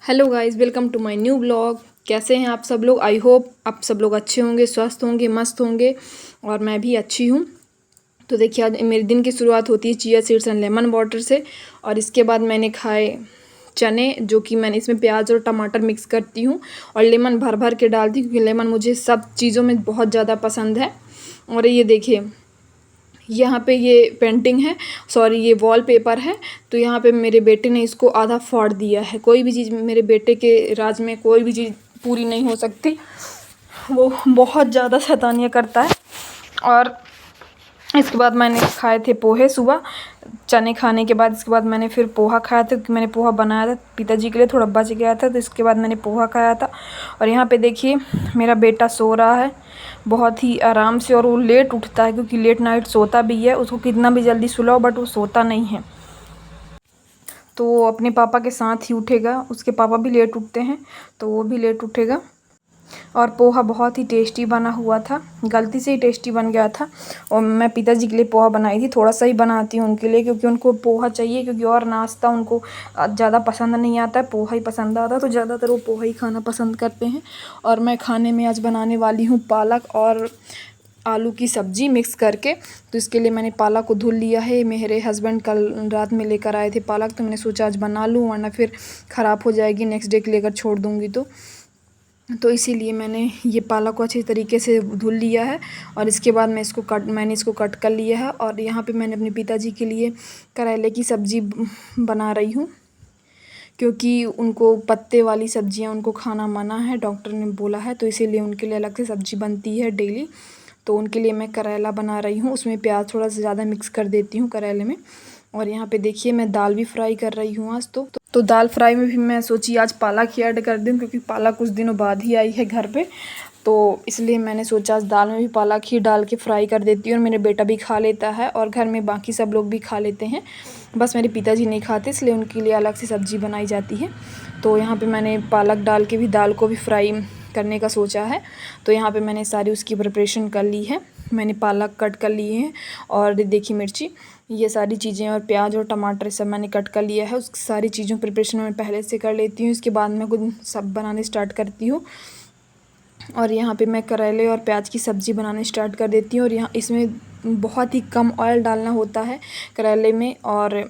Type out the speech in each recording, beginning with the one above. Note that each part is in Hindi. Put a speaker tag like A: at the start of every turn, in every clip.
A: Hello guys, welcome to my new blog. कैसे हैं आप सब लोग? आई होप आप सब लोग अच्छे होंगे, स्वस्थ होंगे, मस्त होंगे और मैं भी अच्छी हूँ। तो देखिए, आज मेरे दिन की शुरुआत होती है chia seeds and lemon water से। और इसके बाद मैंने खाए चने, जो कि मैंने इसमें प्याज और टमाटर मिक्स करती हूँ और लेमन भर भर के डालती हूँ, क्योंकि लेमन मुझे सब चीज़ों में बहुत ज़्यादा पसंद है। और ये देखिए, यहाँ पे ये पेंटिंग है, सॉरी ये वॉलपेपर है। तो यहाँ पे मेरे बेटे ने इसको आधा फाड़ दिया है। कोई भी चीज़ मेरे बेटे के राज में कोई भी चीज़ पूरी नहीं हो सकती, वो बहुत ज़्यादा शैतानियाँ करता है। और इसके बाद मैंने खाए थे पोहे सुबह। चने खाने के बाद इसके बाद मैंने फिर पोहा खाया था, क्योंकि मैंने पोहा बनाया था पिताजी के लिए, थोड़ा बच गया था, तो इसके बाद मैंने पोहा खाया था। और यहाँ पे देखिए, मेरा बेटा सो रहा है बहुत ही आराम से, और वो लेट उठता है क्योंकि लेट नाइट सोता भी है। उसको कितना भी जल्दी सुलाओ बट वो सोता नहीं है, तो वो अपने पापा के साथ ही उठेगा। उसके पापा भी लेट उठते हैं तो वो भी लेट उठेगा। और पोहा बहुत ही टेस्टी बना हुआ था, गलती से ही टेस्टी बन गया था। और मैं पिताजी के लिए पोहा बनाई थी, थोड़ा सा ही बनाती हूँ उनके लिए, क्योंकि उनको पोहा चाहिए, क्योंकि और नाश्ता उनको ज़्यादा पसंद नहीं आता है, पोहा ही पसंद आता है। तो ज़्यादातर वो पोहा ही खाना पसंद करते हैं। और मैं खाने में आज बनाने वाली हूँ पालक और आलू की सब्ज़ी मिक्स करके। तो इसके लिए मैंने पालक को धुल लिया है। मेरे हस्बैंड कल रात में लेकर आए थे पालक, तो मैंने सोचा आज बना लूँ, वरना फिर ख़राब हो जाएगी, नेक्स्ट डे के लेकर छोड़ दूँगी तो इसीलिए मैंने ये पालक को अच्छी तरीके से धुल लिया है। और इसके बाद मैंने इसको कट कर लिया है। और यहाँ पे मैंने अपने पिताजी के लिए करेले की सब्ज़ी बना रही हूँ, क्योंकि उनको पत्ते वाली सब्जियाँ उनको खाना मना है, डॉक्टर ने बोला है। तो इसीलिए उनके लिए अलग से सब्ज़ी बनती है डेली। तो उनके लिए मैं करेला बना रही हूँ, उसमें प्याज थोड़ा सा ज़्यादा मिक्स कर देती हूँ करेले में। और यहाँ पे देखिए, मैं दाल भी फ्राई कर रही हूँ आज। तो दाल फ्राई में भी मैं सोची आज पालक ही ऐड कर दूँ, क्योंकि पालक कुछ दिनों बाद ही आई है घर पे। तो इसलिए मैंने सोचा आज दाल में भी पालक ही डाल के फ्राई कर देती हूँ। और मेरे बेटा भी खा लेता है और घर में बाकी सब लोग भी खा लेते हैं, बस मेरे पिताजी नहीं खाते, इसलिए उनके लिए अलग से सब्ज़ी बनाई जाती है। तो यहाँ पे मैंने पालक डाल के भी दाल को भी फ्राई करने का सोचा है। तो यहाँ पे मैंने सारी उसकी प्रिपरेशन कर ली है। मैंने पालक कट कर लिए हैं, और देखी मिर्ची, ये सारी चीज़ें, और प्याज और टमाटर सब मैंने कट कर लिया है। उस सारी चीज़ों प्रिपरेशन मैं पहले से कर लेती हूँ, इसके बाद मैं कुछ सब बनाने स्टार्ट करती हूँ। और यहाँ पे मैं करेले और प्याज की सब्ज़ी बनाने स्टार्ट कर देती हूँ। और यहाँ इसमें बहुत ही कम ऑयल डालना होता है करेले में, और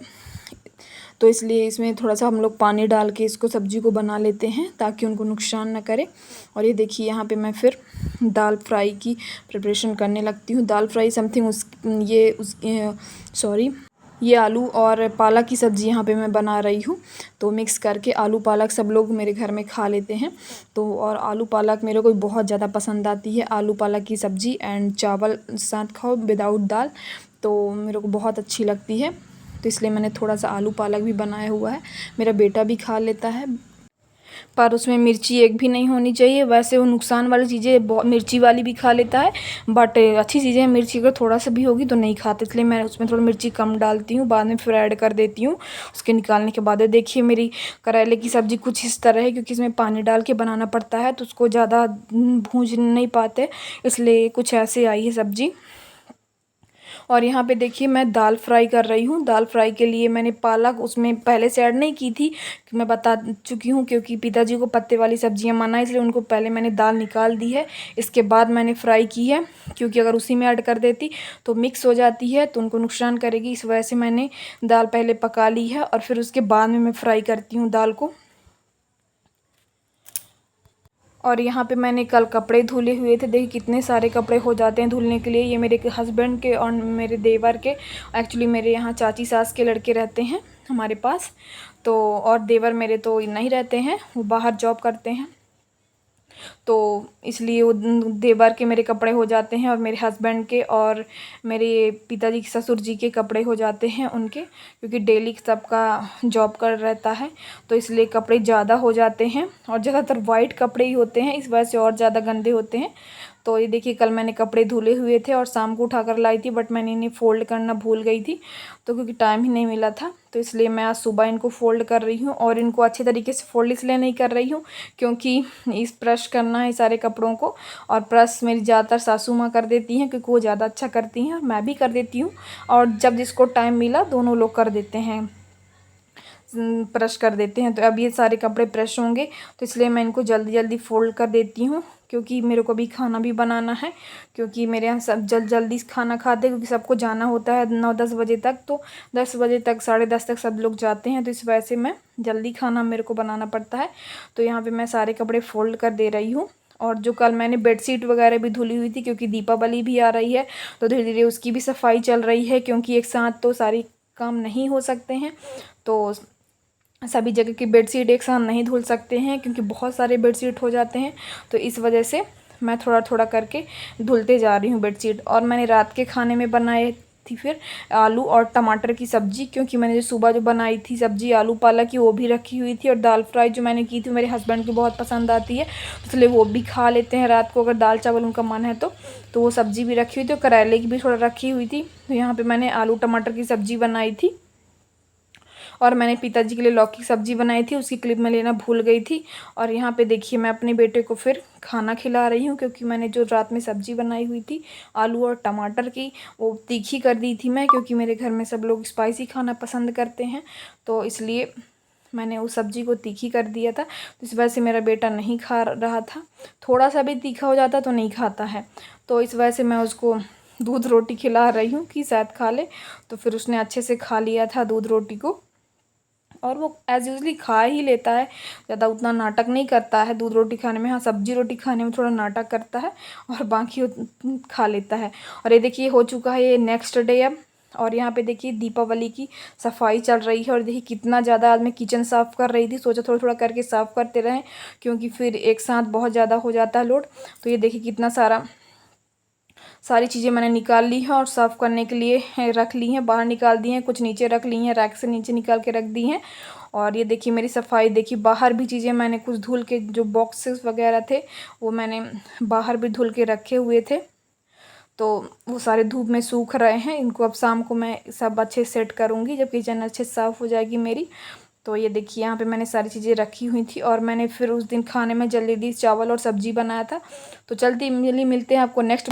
A: तो इसलिए इसमें थोड़ा सा हम लोग पानी डाल के इसको सब्ज़ी को बना लेते हैं, ताकि उनको नुकसान ना करे। और ये देखिए, यहाँ पे मैं फिर दाल फ्राई की प्रिपरेशन करने लगती हूँ। दाल फ्राई समथिंग ये आलू और पालक की सब्ज़ी यहाँ पे मैं बना रही हूँ। तो मिक्स करके आलू पालक सब लोग मेरे घर में खा लेते हैं। तो और आलू पालक मेरे को बहुत ज़्यादा पसंद आती है, आलू पालक की सब्ज़ी एंड चावल साथ खाओ विदाउट दाल, तो मेरे को बहुत अच्छी लगती है। तो इसलिए मैंने थोड़ा सा आलू पालक भी बनाया हुआ है। मेरा बेटा भी खा लेता है, पर उसमें मिर्ची एक भी नहीं होनी चाहिए। वैसे वो नुकसान वाली चीज़ें बहुत मिर्ची वाली भी खा लेता है, बट अच्छी चीज़ें मिर्ची अगर थोड़ा सा भी होगी तो नहीं खाते, इसलिए मैं उसमें थोड़ी मिर्ची कम डालती हूँ, बाद में फिर ऐड कर देती हूँ उसके निकालने के बाद। देखिए, मेरी करेले की सब्ज़ी कुछ इस तरह है, क्योंकि इसमें पानी डाल के बनाना पड़ता है, तो उसको ज़्यादा भूंज नहीं पाते, इसलिए कुछ ऐसे आई है सब्ज़ी। और यहाँ पे देखिए, मैं दाल फ्राई कर रही हूँ। दाल फ्राई के लिए मैंने पालक उसमें पहले से ऐड नहीं की थी, मैं बता चुकी हूँ, क्योंकि पिताजी को पत्ते वाली सब्जियाँ मना है, इसलिए उनको पहले मैंने दाल निकाल दी है, इसके बाद मैंने फ्राई की है। क्योंकि अगर उसी में ऐड कर देती तो मिक्स हो जाती है, तो उनको नुकसान करेगी, इस वजह से मैंने दाल पहले पका ली है, और फिर उसके बाद में मैं फ्राई करती हूँ दाल को। और यहाँ पे मैंने कल कपड़े धुले हुए थे, देखिए कितने सारे कपड़े हो जाते हैं धुलने के लिए। ये मेरे हस्बैंड के और मेरे देवर के, एक्चुअली मेरे यहाँ चाची सास के लड़के रहते हैं हमारे पास, तो और देवर मेरे तो नहीं रहते हैं, वो बाहर जॉब करते हैं, तो इसलिए वो देवर के मेरे कपड़े हो जाते हैं, और मेरे हस्बैंड के और मेरे पिताजी के ससुर जी के कपड़े हो जाते हैं उनके, क्योंकि डेली सबका जॉब कर रहता है, तो इसलिए कपड़े ज़्यादा हो जाते हैं, और ज़्यादातर वाइट कपड़े ही होते हैं, इस वजह से और ज़्यादा गंदे होते हैं। तो ये देखिए, कल मैंने कपड़े धुले हुए थे और शाम को उठा कर लाई थी, बट मैंने इन्हें फ़ोल्ड करना भूल गई थी, तो क्योंकि टाइम ही नहीं मिला था, तो इसलिए मैं आज सुबह इनको फ़ोल्ड कर रही हूँ। और इनको अच्छे तरीके से फ़ोल्ड इसलिए नहीं कर रही हूँ, क्योंकि इस प्रेस करना है सारे कपड़ों को, और प्रेस मेरी ज़्यादातर सासू माँ कर देती हैं, क्योंकि वो ज़्यादा अच्छा करती हैं, मैं भी कर देती हूँ, और जब जिसको टाइम मिला दोनों लोग कर देते हैं। प्रेस कर देते हैं। तो अब ये सारे कपड़े प्रेस होंगे, तो इसलिए मैं इनको जल्दी जल्दी फ़ोल्ड कर देती हूँ, क्योंकि मेरे को भी खाना भी बनाना है। क्योंकि मेरे यहाँ सब जल्दी खाना खाते हैं, क्योंकि सबको जाना होता है 9-10 बजे तक। तो 10 बजे तक 10:30 तक सब लोग जाते हैं, तो इस वजह से मैं जल्दी खाना मेरे को बनाना पड़ता है। तो यहाँ पे मैं सारे कपड़े फ़ोल्ड कर दे रही हूँ। और जो कल मैंने बेडशीट वगैरह भी धुली हुई थी, क्योंकि दीपावली भी आ रही है, तो धीरे धीरे उसकी भी सफाई चल रही है, क्योंकि एक साथ तो सारी काम नहीं हो सकते हैं। तो सभी जगह की बेडशीट एक साथ नहीं धुल सकते हैं, क्योंकि बहुत सारे बेडशीट हो जाते हैं। तो इस वजह से मैं थोड़ा थोड़ा करके धुलते जा रही हूँ बेडशीट। और मैंने रात के खाने में बनाए थी फिर आलू और टमाटर की सब्ज़ी, क्योंकि मैंने जो सुबह जो बनाई थी सब्ज़ी आलू पालक की, वो भी रखी हुई थी। और दाल फ्राई जो मैंने की थी, मेरे हस्बैंड को बहुत पसंद आती है, इसलिए वो भी खा लेते हैं रात को, अगर दाल चावल उनका मन है तो वो सब्ज़ी भी रखी हुई थी। और करेले की भी थोड़ा रखी हुई थी। तो यहाँ पर मैंने आलू टमाटर की सब्ज़ी बनाई थी। और मैंने पिताजी के लिए लौकी की सब्ज़ी बनाई थी, उसकी क्लिप मैं लेना भूल गई थी। और यहाँ पे देखिए मैं अपने बेटे को फिर खाना खिला रही हूँ, क्योंकि मैंने जो रात में सब्ज़ी बनाई हुई थी आलू और टमाटर की, वो तीखी कर दी थी मैं, क्योंकि मेरे घर में सब लोग स्पाइसी खाना पसंद करते हैं। तो इसलिए मैंने उस सब्ज़ी को तीखी कर दिया था। तो इस वजह से मेरा बेटा नहीं खा रहा था, थोड़ा सा भी तीखा हो जाता तो नहीं खाता है। तो इस वजह से मैं उसको दूध रोटी खिला रही हूँ कि शायद खा ले। तो फिर उसने अच्छे से खा लिया था दूध रोटी को, और वो एज़ यूजली खा ही लेता है, ज़्यादा उतना नाटक नहीं करता है दूध रोटी खाने में। हाँ, सब्जी रोटी खाने में थोड़ा नाटक करता है, और बाकी खा लेता है। और ये देखिए हो चुका है ये नेक्स्ट डे अब। और यहाँ पे देखिए दीपावली की सफाई चल रही है। और देखिए कितना ज़्यादा आज मैं किचन साफ़ कर रही थी, सोचा थोड़ा थोड़ा करके साफ़ करते रहें, क्योंकि फिर एक साथ बहुत ज़्यादा हो जाता है लोड। तो ये देखिए कितना सारी चीज़ें मैंने निकाल ली हैं और साफ़ करने के लिए रख ली हैं, बाहर निकाल दी हैं, कुछ नीचे रख ली हैं, रैक से नीचे निकाल के रख दी हैं। और ये देखिए मेरी सफाई देखिए, बाहर भी चीज़ें मैंने कुछ धुल के, जो बॉक्सेस वगैरह थे वो मैंने बाहर भी धुल के रखे हुए थे। तो वो सारे धूप में सूख रहे हैं, इनको अब शाम को मैं सब अच्छे सेट करूँगी, जब किचन अच्छे साफ़ हो जाएगी मेरी। तो ये देखिए यहाँ पे मैंने सारी चीज़ें रखी हुई थी। और मैंने फिर उस दिन खाने में जल्दी चावल और सब्ज़ी बनाया था। तो चलती मिलते हैं आपको नेक्स्ट